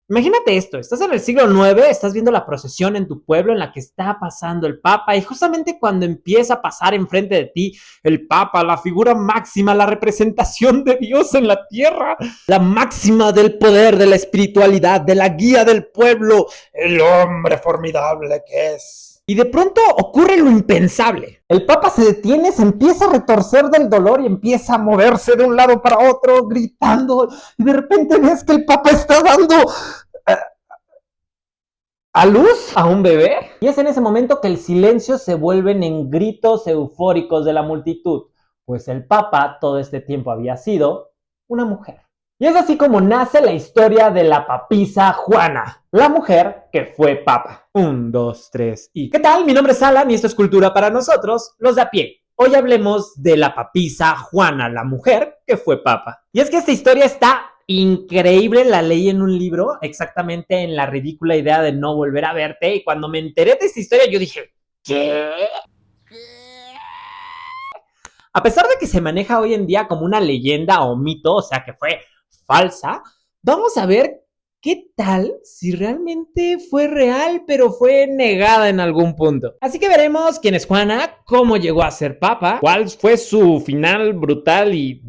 Imagínate esto, estás en el siglo IX, estás viendo la procesión en tu pueblo en la que está pasando el Papa y justamente cuando empieza a pasar enfrente de ti el Papa, la figura máxima, la representación de Dios en la tierra, la máxima del poder, de la espiritualidad, de la guía del pueblo, el hombre formidable que es. Y de pronto ocurre lo impensable. El Papa se detiene, se empieza a retorcer del dolor y empieza a moverse de un lado para otro, gritando. Y de repente ves que el Papa está dando a luz a un bebé. Y es en ese momento que el silencio se vuelven en gritos eufóricos de la multitud, pues el Papa todo este tiempo había sido una mujer. Y es así como nace la historia de la papisa Juana, la mujer que fue papa. 1, 2, 3 y... ¿Qué tal? Mi nombre es Alan y esto es Cultura para nosotros, los de a pie. Hoy hablemos de la papisa Juana, la mujer que fue papa. Y es que esta historia está increíble, la leí en un libro, exactamente en La ridícula idea de no volver a verte, y cuando me enteré de esta historia yo dije, ¿qué? A pesar de que se maneja hoy en día como una leyenda o mito, o sea que fue falsa, vamos a ver qué tal si realmente fue real, pero fue negada en algún punto. Así que veremos quién es Juana, cómo llegó a ser papa, cuál fue su final brutal y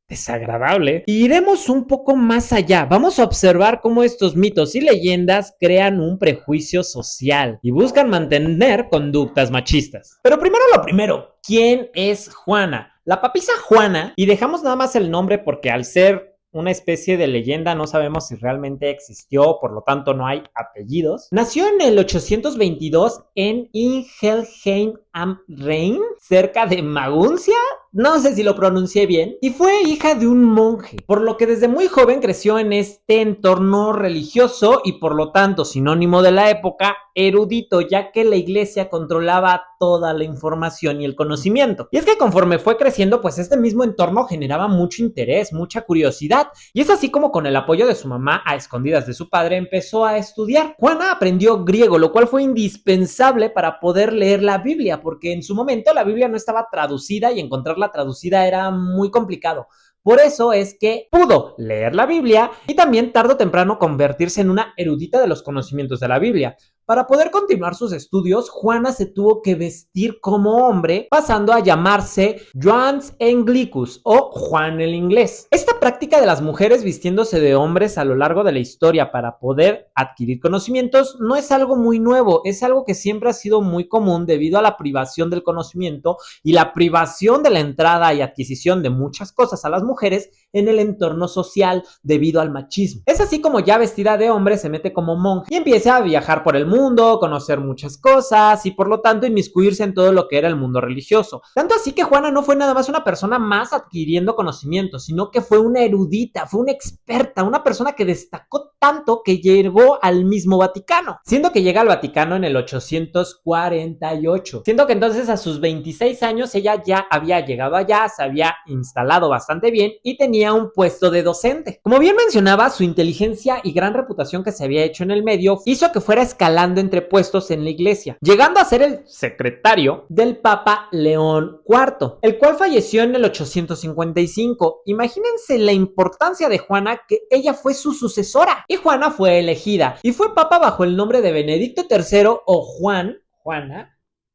desagradable. Y iremos un poco más allá. Vamos a observar cómo estos mitos y leyendas crean un prejuicio social y buscan mantener conductas machistas. Pero primero lo primero, ¿quién es Juana? La papisa Juana, y dejamos nada más el nombre porque al ser una especie de leyenda no sabemos si realmente existió, por lo tanto no hay apellidos. Nació en el 822 en Ingelheim am Rhein, cerca de Maguncia, no sé si lo pronuncié bien, y fue hija de un monje, por lo que desde muy joven creció en este entorno religioso y por lo tanto, sinónimo de la época, erudito, ya que la iglesia controlaba toda la información y el conocimiento. Y es que conforme fue creciendo, pues este mismo entorno generaba mucho interés, mucha curiosidad, y es así como con el apoyo de su mamá, a escondidas de su padre, empezó a estudiar. Juana aprendió griego, lo cual fue indispensable para poder leer la Biblia, porque en su momento la Biblia no estaba traducida y encontrarla traducida era muy complicado. Por eso es que pudo leer la Biblia y también tarde o temprano convertirse en una erudita de los conocimientos de la Biblia. Para poder continuar sus estudios, Juana se tuvo que vestir como hombre, pasando a llamarse Johannes Anglicus o Juan el Inglés. Esta práctica de las mujeres vistiéndose de hombres a lo largo de la historia para poder adquirir conocimientos no es algo muy nuevo, es algo que siempre ha sido muy común debido a la privación del conocimiento y la privación de la entrada y adquisición de muchas cosas a las mujeres en el entorno social debido al machismo. Es así como ya vestida de hombre se mete como monje y empieza a viajar por el mundo, conocer muchas cosas y por lo tanto inmiscuirse en todo lo que era el mundo religioso. Tanto así que Juana no fue nada más una persona más adquiriendo conocimiento, sino que fue una erudita, fue una experta, una persona que destacó tanto que llegó al mismo Vaticano, siendo que llega al Vaticano en el 848, siendo que entonces a sus 26 años ella ya había llegado allá, se había instalado bastante bien y tenía un puesto de docente. Como bien mencionaba, su inteligencia y gran reputación que se había hecho en el medio hizo que fuera escalando entre puestos en la iglesia, llegando a ser el secretario del Papa León IV, el cual falleció en el 855. Imagínense la importancia de Juana, que ella fue su sucesora y Juana fue elegida y fue papa bajo el nombre de Benedicto III o Juana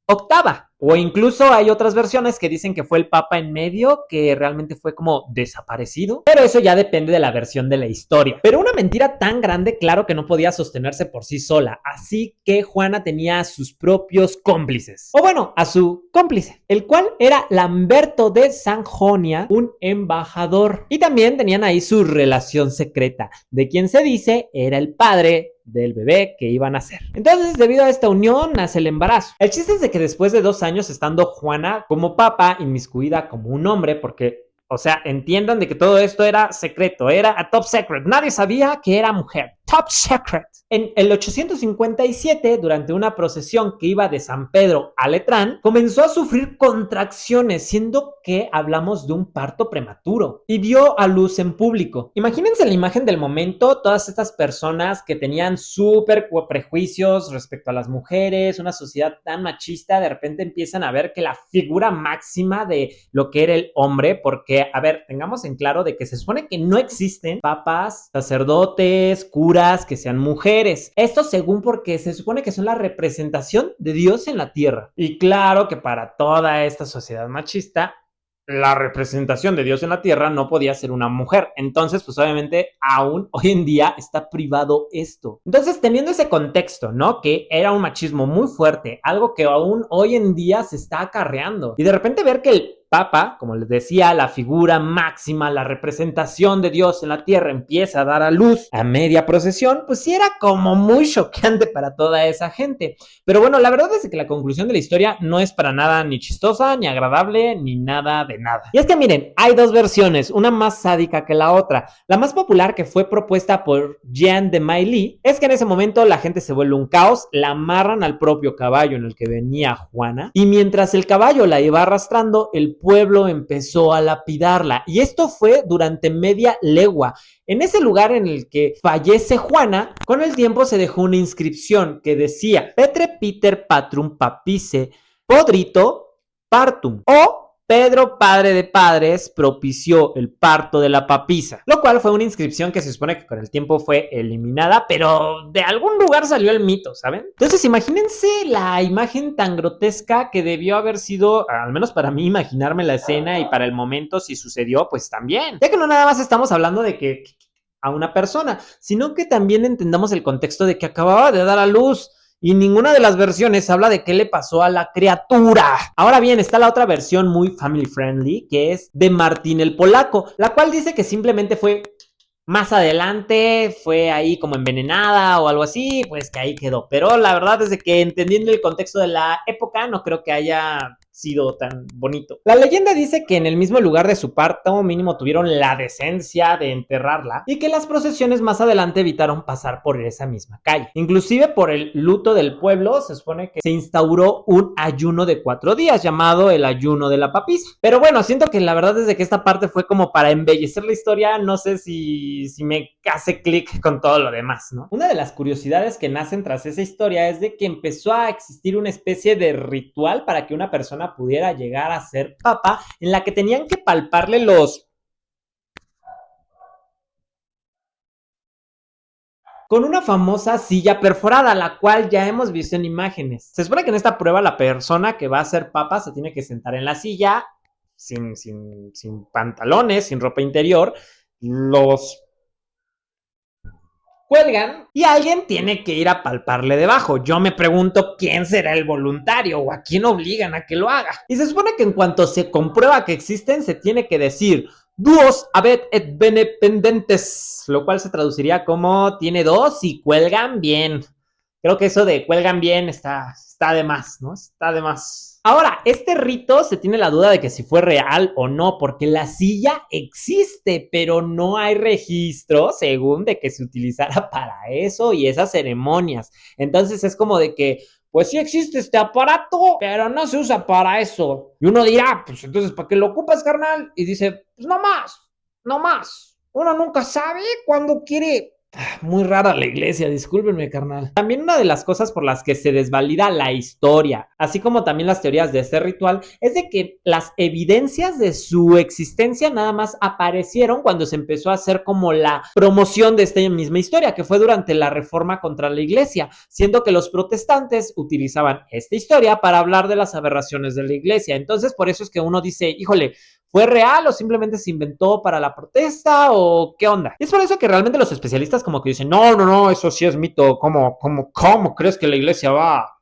octava. O incluso hay otras versiones que dicen que fue el papa en medio, que realmente fue como desaparecido. Pero eso ya depende de la versión de la historia. Pero una mentira tan grande, claro que no podía sostenerse por sí sola. Así que Juana tenía a sus propios cómplices. O bueno, a su cómplice, el cual era Lamberto de Sanjonia, un embajador. Y también tenían ahí su relación secreta, de quien se dice era el padre del bebé que iban a hacer. Entonces, debido a esta unión, nace el embarazo. El chiste es de que después de 2 años estando Juana como papa, inmiscuida como un hombre, porque, o sea, entiendan de que todo esto era secreto, era a top secret. Nadie sabía que era mujer. Top secret. En el 857, durante una procesión que iba de San Pedro a Letrán, comenzó a sufrir contracciones, siendo que hablamos de un parto prematuro, y dio a luz en público. Imagínense la imagen del momento, todas estas personas que tenían súper prejuicios respecto a las mujeres, una sociedad tan machista, de repente empiezan a ver que la figura máxima de lo que era el hombre, porque, a ver, tengamos en claro de que se supone que no existen papas, sacerdotes, curas, criaturas que sean mujeres. Esto según porque se supone que son la representación de Dios en la tierra. Y claro que para toda esta sociedad machista, la representación de Dios en la tierra no podía ser una mujer. Entonces, pues obviamente aún hoy en día está privado esto. Entonces, teniendo ese contexto, ¿no? Que era un machismo muy fuerte, algo que aún hoy en día se está acarreando. Y de repente ver que el Papa, como les decía, la figura máxima, la representación de Dios en la tierra, empieza a dar a luz a media procesión, pues sí era como muy choqueante para toda esa gente. Pero bueno, la verdad es que la conclusión de la historia no es para nada ni chistosa, ni agradable, ni nada de nada. Y es que miren, hay dos versiones, una más sádica que la otra. La más popular, que fue propuesta por Jean de Mailly, es que en ese momento la gente se vuelve un caos, la amarran al propio caballo en el que venía Juana, y mientras el caballo la iba arrastrando, el pueblo empezó a lapidarla. Y esto fue durante media legua. En ese lugar en el que fallece Juana, con el tiempo se dejó una inscripción que decía Petre Piter Patrum Papice Podrito Partum, o Pedro, padre de padres, propició el parto de la papisa, lo cual fue una inscripción que se supone que con el tiempo fue eliminada, pero de algún lugar salió el mito, ¿saben? Entonces imagínense la imagen tan grotesca que debió haber sido, al menos para mí, imaginarme la escena, y para el momento, si sucedió, pues también. Ya que no nada más estamos hablando de que a una persona, sino que también entendamos el contexto de que acababa de dar a luz. Y ninguna de las versiones habla de qué le pasó a la criatura. Ahora bien, está la otra versión muy family friendly, que es de Martín el Polaco, la cual dice que simplemente fue más adelante, fue ahí como envenenada o algo así, pues que ahí quedó. Pero la verdad es de que, entendiendo el contexto de la época, no creo que haya sido tan bonito. La leyenda dice que en el mismo lugar de su parto mínimo tuvieron la decencia de enterrarla, y que las procesiones más adelante evitaron pasar por esa misma calle. Inclusive por el luto del pueblo se supone que se instauró un ayuno de 4 días llamado el ayuno de la papisa. Pero bueno, siento que la verdad es de que esta parte fue como para embellecer la historia. No sé si me hace clic con todo lo demás, ¿no? Una de las curiosidades que nacen tras esa historia es de que empezó a existir una especie de ritual para que una persona pudiera llegar a ser papa, en la que tenían que palparle con una famosa silla perforada, la cual ya hemos visto en imágenes. Se supone que en esta prueba la persona que va a ser papa se tiene que sentar en la silla sin pantalones, sin ropa interior, los cuelgan y alguien tiene que ir a palparle debajo. Yo me pregunto quién será el voluntario o a quién obligan a que lo haga. Y se supone que en cuanto se comprueba que existen, se tiene que decir duos habet et bene pendentes, lo cual se traduciría como tiene dos y cuelgan bien. Creo que eso de cuelgan bien está de más, ¿no? Está de más. Ahora, este rito se tiene la duda de que si fue real o no, porque la silla existe, pero no hay registro, según, de que se utilizara para eso y esas ceremonias. Entonces es como de que, pues sí existe este aparato, pero no se usa para eso. Y uno dirá, pues entonces, ¿para qué lo ocupas, carnal? Y dice, pues no más. Uno nunca sabe cuándo quiere. Muy rara la iglesia, discúlpenme, carnal. También una de las cosas por las que se desvalida la historia, así como también las teorías de este ritual, es de que las evidencias de su existencia nada más aparecieron cuando se empezó a hacer como la promoción de esta misma historia, que fue durante la reforma contra la iglesia, siendo que los protestantes utilizaban esta historia para hablar de las aberraciones de la iglesia. Entonces, por eso es que uno dice, híjole, ¿fue real o simplemente se inventó para la protesta o qué onda? Y es por eso que realmente los especialistas como que dicen, no, eso sí es mito, ¿cómo crees que la iglesia va?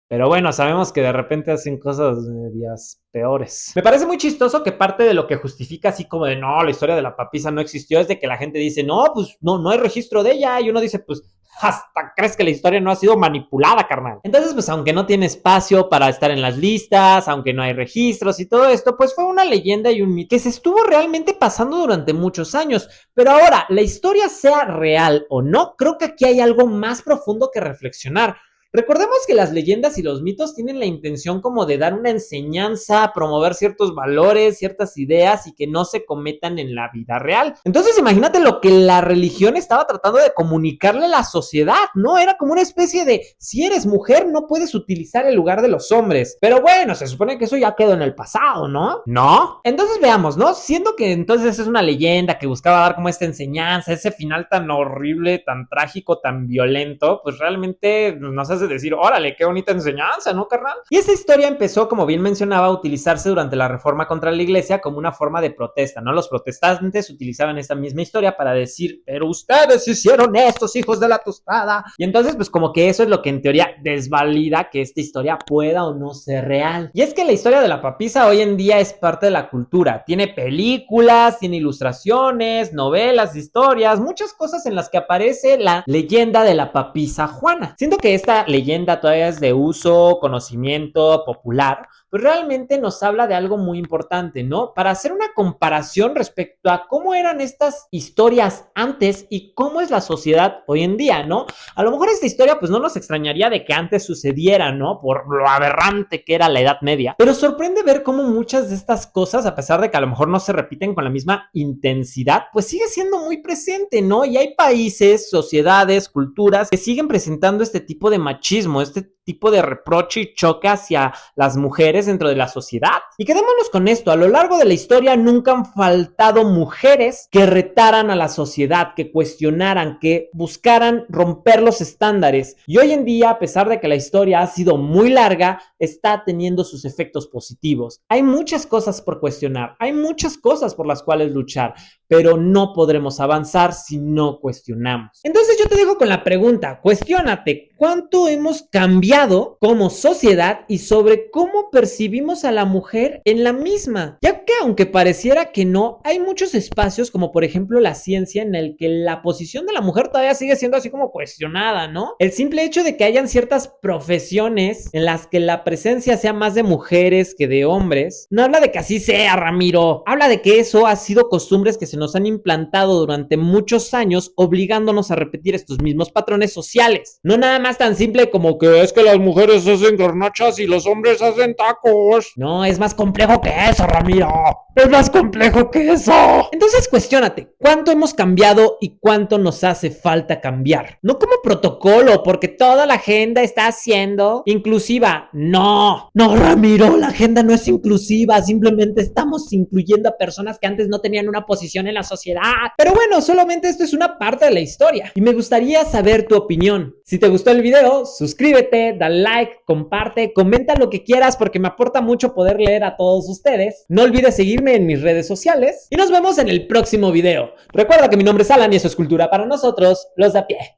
Pero bueno, sabemos que de repente hacen cosas medias peores. Me parece muy chistoso que parte de lo que justifica así como de no, la historia de la papisa no existió, es de que la gente dice, no, pues no hay registro de ella. Y uno dice, pues hasta crees que la historia no ha sido manipulada, carnal. Entonces, pues aunque no tiene espacio para estar en las listas, aunque no hay registros y todo esto, pues fue una leyenda y un mito que se estuvo realmente pasando durante muchos años. Pero ahora, la historia sea real o no, creo que aquí hay algo más profundo que reflexionar. Recordemos que las leyendas y los mitos tienen la intención como de dar una enseñanza, promover ciertos valores, ciertas ideas y que no se cometan en la vida real. Entonces imagínate lo que la religión estaba tratando de comunicarle a la sociedad, ¿no? Era como una especie de, si eres mujer no puedes utilizar el lugar de los hombres. Pero bueno, se supone que eso ya quedó en el pasado, ¿no? ¿No? Entonces veamos, ¿no? Siendo que entonces es una leyenda que buscaba dar como esta enseñanza, ese final tan horrible, tan trágico, tan violento, pues realmente nos hace decir, órale, qué bonita enseñanza, ¿no, carnal? Y esa historia empezó, como bien mencionaba, a utilizarse durante la reforma contra la iglesia como una forma de protesta, ¿no? Los protestantes utilizaban esta misma historia para decir, pero ustedes hicieron estos hijos de la tostada. Y entonces, pues como que eso es lo que en teoría desvalida que esta historia pueda o no ser real. Y es que la historia de la papisa hoy en día es parte de la cultura. Tiene películas, tiene ilustraciones, novelas, historias, muchas cosas en las que aparece la leyenda de la papisa Juana. Siento que esta leyenda todavía es de uso, conocimiento popular, pues realmente nos habla de algo muy importante, ¿no? Para hacer una comparación respecto a cómo eran estas historias antes y cómo es la sociedad hoy en día, ¿no? A lo mejor esta historia pues no nos extrañaría de que antes sucediera, ¿no? Por lo aberrante que era la Edad Media, pero sorprende ver cómo muchas de estas cosas, a pesar de que a lo mejor no se repiten con la misma intensidad, pues sigue siendo muy presente, ¿no? Y hay países, sociedades, culturas que siguen presentando este tipo de machismo, este tipo de reproche y choque hacia las mujeres dentro de la sociedad. Y quedémonos con esto, a lo largo de la historia nunca han faltado mujeres que retaran a la sociedad, que cuestionaran, que buscaran romper los estándares. Y hoy en día, a pesar de que la historia ha sido muy larga, está teniendo sus efectos positivos. Hay muchas cosas por cuestionar, hay muchas cosas por las cuales luchar, pero no podremos avanzar si no cuestionamos. Entonces yo te dejo con la pregunta, cuestiónate, ¿cuánto hemos cambiado como sociedad y sobre cómo percibimos a la mujer en la misma? Ya que aunque pareciera que no, hay muchos espacios como por ejemplo la ciencia en el que la posición de la mujer todavía sigue siendo así como cuestionada, ¿no? El simple hecho de que hayan ciertas profesiones en las que la presencia sea más de mujeres que de hombres, no habla de que así sea, Ramiro. Habla de que eso ha sido costumbres que se nos han implantado durante muchos años, obligándonos a repetir estos mismos patrones sociales. No nada más tan simple como que es que las mujeres hacen garnachas y los hombres hacen tacos. No, es más complejo que eso, Ramiro. Es más complejo que eso. Entonces cuestiónate, ¿cuánto hemos cambiado y cuánto nos hace falta cambiar? No como protocolo, porque toda la agenda está siendo inclusiva. No, Ramiro, la agenda no es inclusiva, simplemente estamos incluyendo a personas que antes no tenían una posición en la sociedad. Pero bueno, solamente esto es una parte de la historia y me gustaría saber tu opinión. Si te gustó el video, suscríbete, dale like, comparte, comenta lo que quieras porque me aporta mucho poder leer a todos ustedes. No olvides seguirme en mis redes sociales y nos vemos en el próximo video. Recuerda que mi nombre es Alan y eso es Cultura para nosotros, los de a pie.